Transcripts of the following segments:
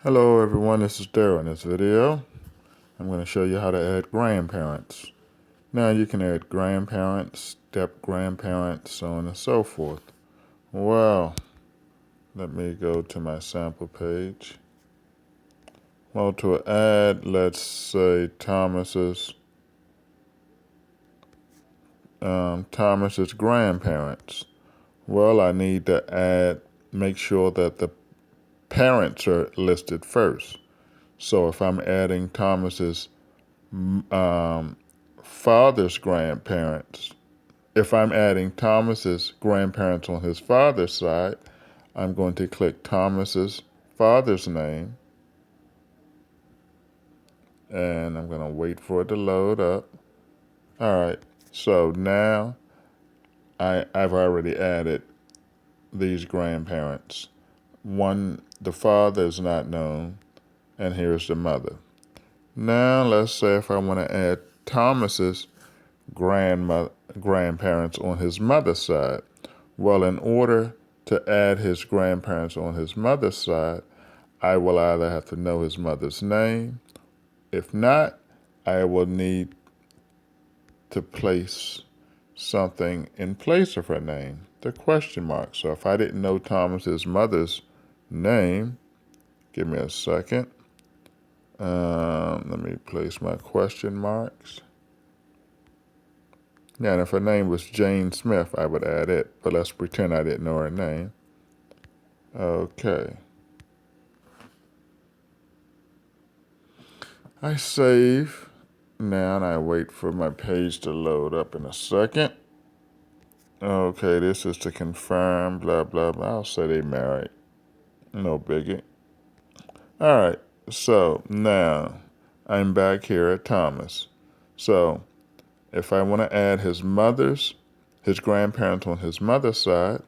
Hello everyone, this is Daryl. In this video, I'm going to show you how to add grandparents. Now you can add grandparents, step-grandparents, so on and so forth. Well, let me go to my sample page. Well, to add, let's say Thomas's grandparents. Well, I need to make sure that the parents are listed first. So if I'm adding Thomas's father's grandparents, if I'm adding Thomas's grandparents on his father's side, I'm going to click Thomas's father's name, and I'm going to wait for it to load up. All right, so now I've already added these grandparents. The father is not known, and here's the mother. Now let's say if I want to add Thomas's grandparents on his mother's side. Well, in order to add his grandparents on his mother's side, I will either have to know his mother's name. If not, I will need to place something in place of her name, the question mark. So if I didn't know Thomas's mother's name, give me a second. Let me place my question marks. Now, and if her name was Jane Smith, I would add it, but let's pretend I didn't know her name. Okay. I save now, and I wait for my page to load up in a second. Okay, this is to confirm, blah, blah, blah. I'll say they married. No biggie. All right, so now I'm back here at Thomas. So if I want to add his grandparents on his mother's side,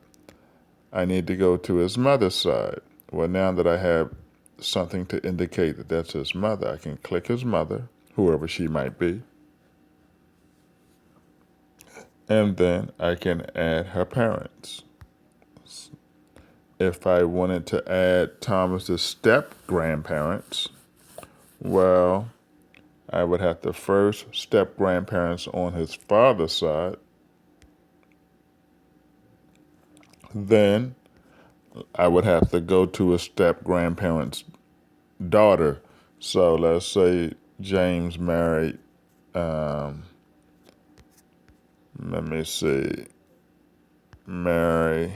I need to go to his mother's side. Well, now that I have something to indicate that that's his mother, I can click his mother, whoever she might be, and then I can add her parents. If I wanted to add Thomas's step-grandparents, well, I would have to first step-grandparents on his father's side, then I would have to go to his step-grandparents' daughter. So let's say James married, let me see, Mary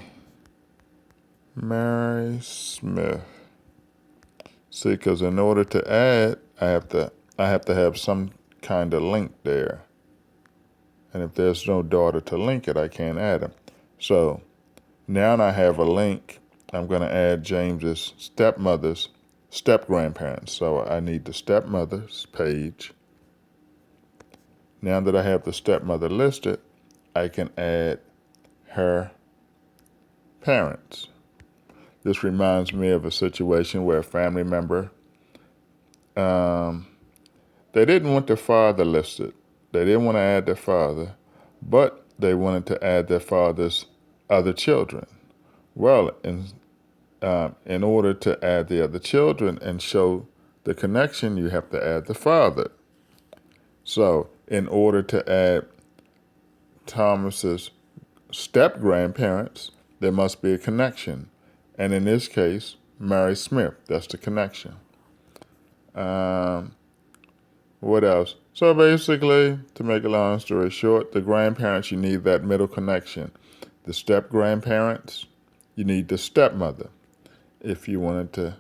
Smith. See, because in order to add, I have to have some kind of link there. And if there's no daughter to link it, I can't add them. So now I have a link. I'm going to add James's stepmother's step-grandparents. So I need the stepmother's page. Now that I have the stepmother listed, I can add her parents. This reminds me of a situation where a family member, they didn't want their father listed. They didn't want to add their father, but they wanted to add their father's other children. Well, in order to add the other children and show the connection, you have to add the father. So in order to add Thomas's step-grandparents, there must be a connection. And in this case, Mary Smith, that's the connection. What else? So basically, to make a long story short, the grandparents, you need that middle connection. The step-grandparents, you need the stepmother. If you wanted to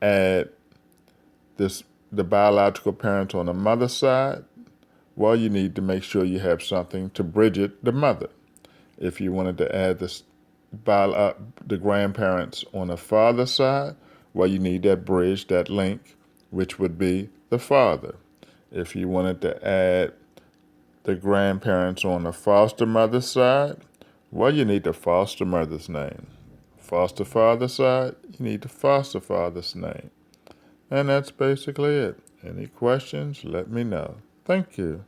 add the biological parents on the mother's side, well, you need to make sure you have something to bridge it, the mother. If you wanted to add the grandparents on the father's side, well, you need that bridge, that link, which would be the father. If you wanted to add the grandparents on the foster mother's side, well, you need the foster mother's name. Foster father's side, you need the foster father's name. And that's basically it. Any questions, let me know. Thank you.